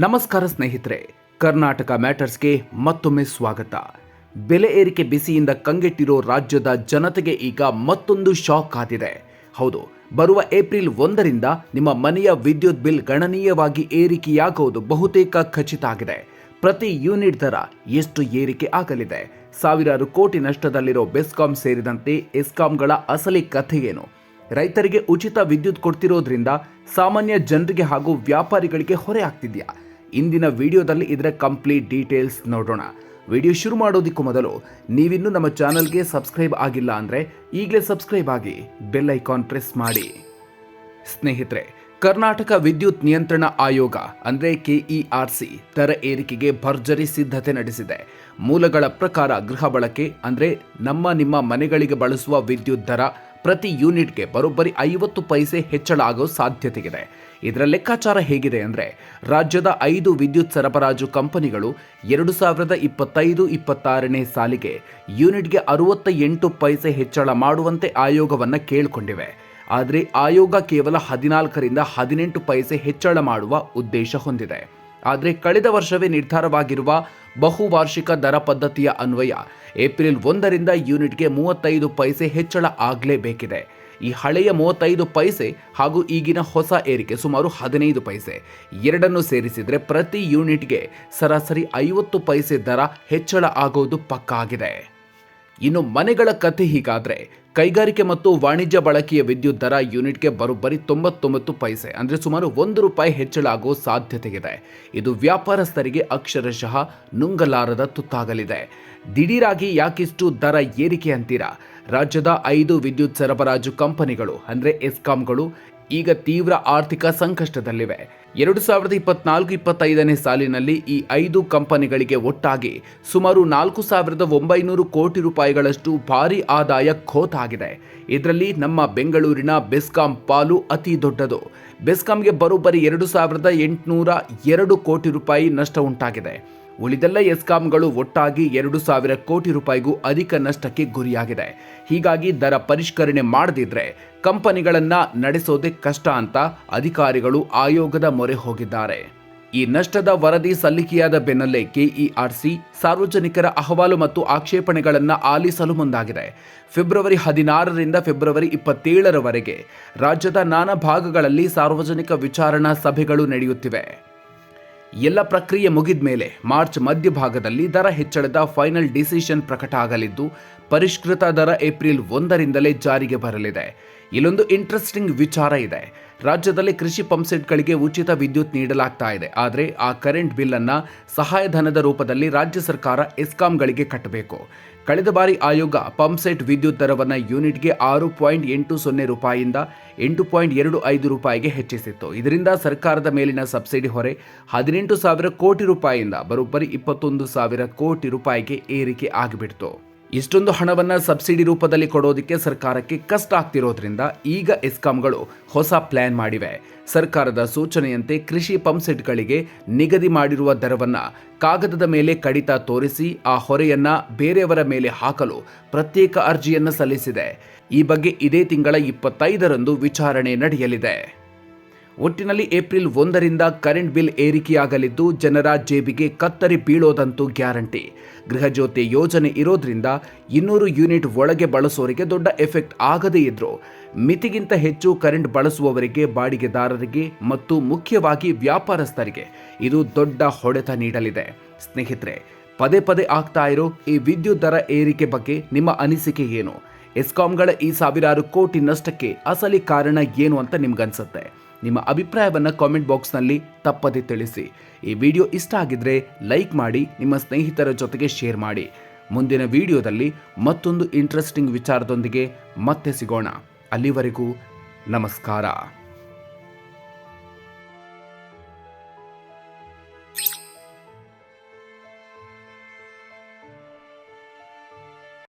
ನಮಸ್ಕಾರ ಸ್ನೇಹಿತರೆ, ಕರ್ನಾಟಕ ಮ್ಯಾಟರ್ಸ್ಗೆ ಮತ್ತೊಮ್ಮೆ ಸ್ವಾಗತ. ಬೆಲೆ ಏರಿಕೆ ಬಿಸಿಯಿಂದ ಕಂಗೆಟ್ಟಿರೋ ರಾಜ್ಯದ ಜನತೆಗೆ ಈಗ ಮತ್ತೊಂದು ಶಾಕ್ ಕಾದಿದೆ. ಹೌದು, ಬರುವ ಏಪ್ರಿಲ್ 1ರಿಂದ ನಿಮ್ಮ ಮನೆಯ ವಿದ್ಯುತ್ ಬಿಲ್ ಗಣನೀಯವಾಗಿ ಏರಿಕೆಯಾಗುವುದು ಬಹುತೇಕ ಖಚಿತ ಆಗಿದೆ. ಪ್ರತಿ ಯೂನಿಟ್ ದರ ಎಷ್ಟು ಏರಿಕೆ ಆಗಲಿದೆ? ಸಾವಿರಾರು ಕೋಟಿ ನಷ್ಟದಲ್ಲಿರೋ ಬೆಸ್ಕಾಂ ಸೇರಿದಂತೆ ಎಸ್ಕಾಂಗಳ ಅಸಲಿ ಕಥೆ ಏನು? ರೈತರಿಗೆ ಉಚಿತ ವಿದ್ಯುತ್ ಕೊಡ್ತಿರೋದ್ರಿಂದ ಸಾಮಾನ್ಯ ಜನರಿಗೆ ಹಾಗೂ ವ್ಯಾಪಾರಿಗಳಿಗೆ ಹೊರೆ ಆಗ್ತಿದೆಯಾ? ಇಂದಿನ ವಿಡಿಯೋದಲ್ಲಿ ಇದರ ಕಂಪ್ಲೀಟ್ ಡೀಟೇಲ್ಸ್ ನೋಡೋಣ. ವಿಡಿಯೋ ಶುರು ಮಾಡೋದಕ್ಕೂ ಮೊದಲು ನೀವಿನ್ನೂ ನಮ್ಮ ಚಾನಲ್ಗೆ ಸಬ್ಸ್ಕ್ರೈಬ್ ಆಗಿಲ್ಲ ಅಂದರೆ ಈಗಲೇ ಸಬ್ಸ್ಕ್ರೈಬ್ ಆಗಿ ಬೆಲ್ ಐಕಾನ್ ಪ್ರೆಸ್ ಮಾಡಿ. ಸ್ನೇಹಿತರೆ, ಕರ್ನಾಟಕ ವಿದ್ಯುತ್ ನಿಯಂತ್ರಣ ಆಯೋಗ ಅಂದರೆ KERC ದರ ಏರಿಕೆಗೆ ಭರ್ಜರಿ ಸಿದ್ಧತೆ ನಡೆಸಿದೆ. ಮೂಲಗಳ ಪ್ರಕಾರ ಗೃಹ ಬಳಕೆ ಅಂದರೆ ನಿಮ್ಮ ಮನೆಗಳಿಗೆ ಬಳಸುವ ವಿದ್ಯುತ್ ದರ ಪ್ರತಿ ಯೂನಿಟ್ಗೆ ಬರೋಬ್ಬರಿ 50 ಪೈಸೆ ಹೆಚ್ಚಳ ಆಗೋ ಸಾಧ್ಯತೆಯಿದೆ. ಇದರ ಲೆಕ್ಕಾಚಾರ ಹೇಗಿದೆ ಅಂದರೆ, ರಾಜ್ಯದ 5 ವಿದ್ಯುತ್ ಸರಬರಾಜು ಕಂಪನಿಗಳು 2025-26ನೇ ಸಾಲಿಗೆ ಯೂನಿಟ್ಗೆ 68 ಪೈಸೆ ಹೆಚ್ಚಳ ಮಾಡುವಂತೆ ಆಯೋಗವನ್ನು ಕೇಳಿಕೊಂಡಿವೆ. ಆದರೆ ಆಯೋಗ ಕೇವಲ 14ರಿಂದ 18 ಪೈಸೆ ಹೆಚ್ಚಳ ಮಾಡುವ ಉದ್ದೇಶ ಹೊಂದಿದೆ. ಆದರೆ ಕಳೆದ ವರ್ಷವೇ ನಿರ್ಧಾರವಾಗಿರುವ ಬಹುವಾರ್ಷಿಕ ದರ ಪದ್ಧತಿಯ ಅನ್ವಯ ಏಪ್ರಿಲ್ 1ರಿಂದ ಯೂನಿಟ್ಗೆ 35 ಪೈಸೆ ಹೆಚ್ಚಳ ಆಗಲೇಬೇಕಿದೆ. ಈ ಹಳೆಯ 35 ಪೈಸೆ ಹಾಗೂ ಈಗಿನ ಹೊಸ ಏರಿಕೆ ಸುಮಾರು 15 ಪೈಸೆ ಎರಡನ್ನು ಸೇರಿಸಿದರೆ ಪ್ರತಿ ಯೂನಿಟ್ಗೆ ಸರಾಸರಿ 50 ಪೈಸೆ ದರ ಹೆಚ್ಚಳ ಆಗೋದು ಪಕ್ಕಾ ಆಗಿದೆ. ಇನ್ನು ಮನೆಗಳ ಕಥೆ ಹೀಗಾದರೆ, ಕೈಗಾರಿಕೆ ಮತ್ತು ವಾಣಿಜ್ಯ ಬಳಕೆಯ ವಿದ್ಯುತ್ ದರ ಯೂನಿಟ್ಗೆ ಬರೋಬ್ಬರಿ 99 ಪೈಸೆ ಅಂದರೆ ಸುಮಾರು ₹1 ಹೆಚ್ಚಳ ಆಗೋ ಸಾಧ್ಯತೆಯಿದೆ. ಇದು ವ್ಯಾಪಾರಸ್ಥರಿಗೆ ಅಕ್ಷರಶಃ ನುಂಗಲಾರದ ತುತ್ತಾಗಲಿದೆ. ದಿಢೀರಾಗಿ ಯಾಕಿಷ್ಟು ದರ ಏರಿಕೆ ಅಂತೀರಾ? ರಾಜ್ಯದ 5 ವಿದ್ಯುತ್ ಸರಬರಾಜು ಕಂಪನಿಗಳು ಅಂದರೆ ಎಸ್ಕಾಂಗಳು ಈಗ ತೀವ್ರ ಆರ್ಥಿಕ ಸಂಕಷ್ಟದಲ್ಲಿವೆ. 2024-25ನೇ ಸಾಲಿನಲ್ಲಿ ಈ 5 ಕಂಪನಿಗಳಿಗೆ ಒಟ್ಟಾಗಿ ಸುಮಾರು 4,900 ಕೋಟಿ ರೂಪಾಯಿಗಳಷ್ಟು ಭಾರಿ ಆದಾಯ ಖೋತಾಗಿದೆ. ಇದರಲ್ಲಿ ನಮ್ಮ ಬೆಂಗಳೂರಿನ ಬೆಸ್ಕಾಂ ಪಾಲು ಅತಿ ದೊಡ್ಡದು. ಬೆಸ್ಕಾಂಗೆ ಬರೋಬ್ಬರಿ 2,802 ಕೋಟಿ ರೂಪಾಯಿ ನಷ್ಟ ಉಂಟಾಗಿದೆ. ಉಳಿದೆಲ್ಲ ಎಸ್ಕಾಂಗಳು ಒಟ್ಟಾಗಿ 2,000 ಕೋಟಿ ರೂಪಾಯಿಗೂ ಅಧಿಕ ನಷ್ಟಕ್ಕೆ ಗುರಿಯಾಗಿದೆ. ಹೀಗಾಗಿ ದರ ಪರಿಷ್ಕರಣೆ ಮಾಡದಿದ್ರೆ ಕಂಪನಿಗಳನ್ನ ನಡೆಸೋದೇ ಕಷ್ಟ ಅಂತ ಅಧಿಕಾರಿಗಳು ಆಯೋಗದ ಮೊರೆ ಹೋಗಿದ್ದಾರೆ. ಈ ನಷ್ಟದ ವರದಿ ಸಲ್ಲಿಕೆಯಾದ ಬೆನ್ನಲ್ಲೇ KERC ಸಾರ್ವಜನಿಕರ ಅಹವಾಲು ಮತ್ತು ಆಕ್ಷೇಪಣೆಗಳನ್ನು ಆಲಿಸಲು ಮುಂದಾಗಿದೆ. ಫೆಬ್ರವರಿ 16ರಿಂದ ಫೆಬ್ರವರಿ 27ರವರೆಗೆ ರಾಜ್ಯದ ನಾನಾ ಭಾಗಗಳಲ್ಲಿ ಸಾರ್ವಜನಿಕ ವಿಚಾರಣಾ ಸಭೆಗಳು ನಡೆಯುತ್ತಿವೆ. ಎಲ್ಲ ಪ್ರಕ್ರಿಯೆ ಮುಗಿದ ಮೇಲೆ ಮಾರ್ಚ್ ಮಧ್ಯಭಾಗದಲ್ಲಿ ದರ ಹೆಚ್ಚಳದ ಫೈನಲ್ ಡಿಸಿಷನ್ ಪ್ರಕಟ ಆಗಲಿದ್ದು, ಪರಿಷ್ಕೃತ ದರ ಏಪ್ರಿಲ್ 1ರಿಂದಲೇ ಜಾರಿಗೆ ಬರಲಿದೆ. ಇಲ್ಲೊಂದು ಇಂಟ್ರೆಸ್ಟಿಂಗ್ ವಿಚಾರ ಇದೆ. ರಾಜ್ಯದಲ್ಲಿ ಕೃಷಿ ಪಂಪ್ಸೆಟ್ಗಳಿಗೆ ಉಚಿತ ವಿದ್ಯುತ್ ನೀಡಲಾಗ್ತಾ ಇದೆ. ಆದರೆ ಆ ಕರೆಂಟ್ ಬಿಲ್ ಅನ್ನ ಸಹಾಯಧನದ ರೂಪದಲ್ಲಿ ರಾಜ್ಯ ಸರ್ಕಾರ ಎಸ್ಕಾಂಗಳಿಗೆ ಕಟ್ಟಬೇಕು. ಕಳೆದ ಬಾರಿ ಆಯೋಗ ಪಂಪ್ಸೆಟ್ ವಿದ್ಯುತ್ ದರವನ್ನು ಯೂನಿಟ್ಗೆ 6.80 ರೂಪಾಯಿಯಿಂದ 8.25 ರೂಪಾಯಿಗೆ ಹೆಚ್ಚಿಸಿತ್ತು. ಇದರಿಂದ ಸರ್ಕಾರದ ಮೇಲಿನ ಸಬ್ಸಿಡಿ ಹೊರೆ 18,000 ಕೋಟಿ ರೂಪಾಯಿಯಿಂದ ಬರೋಬ್ಬರಿ 21,000 ಕೋಟಿ ರೂಪಾಯಿಗೆ ಏರಿಕೆ ಆಗಿಬಿಡ್ತು. ಇಷ್ಟೊಂದು ಹಣವನ್ನು ಸಬ್ಸಿಡಿ ರೂಪದಲ್ಲಿ ಕೊಡೋದಕ್ಕೆ ಸರ್ಕಾರಕ್ಕೆ ಕಷ್ಟ ಆಗ್ತಿರೋದ್ರಿಂದ ಈಗ ಎಸ್ಕಾಂಗಳು ಹೊಸ ಪ್ಲಾನ್ ಮಾಡಿವೆ. ಸರ್ಕಾರದ ಸೂಚನೆಯಂತೆ ಕೃಷಿ ಪಂಪ್ಸೆಟ್ಗಳಿಗೆ ನಿಗದಿ ಮಾಡಿರುವ ದರವನ್ನು ಕಾಗದದ ಮೇಲೆ ಕಡಿತ ತೋರಿಸಿ ಆ ಹೊರೆಯನ್ನ ಬೇರೆಯವರ ಮೇಲೆ ಹಾಕಲು ಪ್ರತ್ಯೇಕ ಅರ್ಜಿಯನ್ನು ಸಲ್ಲಿಸಿದೆ. ಈ ಬಗ್ಗೆ ಇದೇ ತಿಂಗಳ 25ರಂದು ವಿಚಾರಣೆ ನಡೆಯಲಿದೆ. ಒಟ್ಟಿನಲ್ಲಿ ಏಪ್ರಿಲ್ 1ರಿಂದ ಕರೆಂಟ್ ಬಿಲ್ ಏರಿಕೆಯಾಗಲಿದ್ದು ಜನರ ಜೇಬಿಗೆ ಕತ್ತರಿ ಬೀಳೋದಂತೂ ಗ್ಯಾರಂಟಿ. ಗೃಹಜ್ಯೋತಿ ಯೋಜನೆ ಇರೋದ್ರಿಂದ 200 ಯೂನಿಟ್ ಒಳಗೆ ಬಳಸೋರಿಗೆ ದೊಡ್ಡ ಎಫೆಕ್ಟ್ ಆಗದೇ ಇದ್ರೂ ಮಿತಿಗಿಂತ ಹೆಚ್ಚು ಕರೆಂಟ್ ಬಳಸುವವರಿಗೆ, ಬಾಡಿಗೆದಾರರಿಗೆ ಮತ್ತು ಮುಖ್ಯವಾಗಿ ವ್ಯಾಪಾರಸ್ಥರಿಗೆ ಇದು ದೊಡ್ಡ ಹೊಡೆತ ನೀಡಲಿದೆ. ಸ್ನೇಹಿತರೆ, ಪದೇ ಪದೇ ಆಗ್ತಾ ಇರೋ ಈ ವಿದ್ಯುತ್ ದರ ಏರಿಕೆ ಬಗ್ಗೆ ನಿಮ್ಮ ಅನಿಸಿಕೆ ಏನು? ಎಸ್ಕಾಂಗಳ ಈ ಸಾವಿರಾರು ಕೋಟಿ ನಷ್ಟಕ್ಕೆ ಅಸಲಿ ಕಾರಣ ಏನು ಅಂತ ನಿಮ್ಗನ್ಸುತ್ತೆ? ನಿಮ್ಮ ಅಭಿಪ್ರಾಯವನ್ನು ಕಾಮೆಂಟ್ ಬಾಕ್ಸ್ನಲ್ಲಿ ತಪ್ಪದೇ ತಿಳಿಸಿ. ಈ ವಿಡಿಯೋ ಇಷ್ಟ ಆಗಿದ್ರೆ ಲೈಕ್ ಮಾಡಿ, ನಿಮ್ಮ ಸ್ನೇಹಿತರ ಜೊತೆಗೆ ಶೇರ್ ಮಾಡಿ. ಮುಂದಿನ ವಿಡಿಯೋದಲ್ಲಿ ಮತ್ತೊಂದು ಇಂಟ್ರೆಸ್ಟಿಂಗ್ ವಿಚಾರದೊಂದಿಗೆ ಮತ್ತೆ ಸಿಗೋಣ. ಅಲ್ಲಿವರೆಗೂ ನಮಸ್ಕಾರ.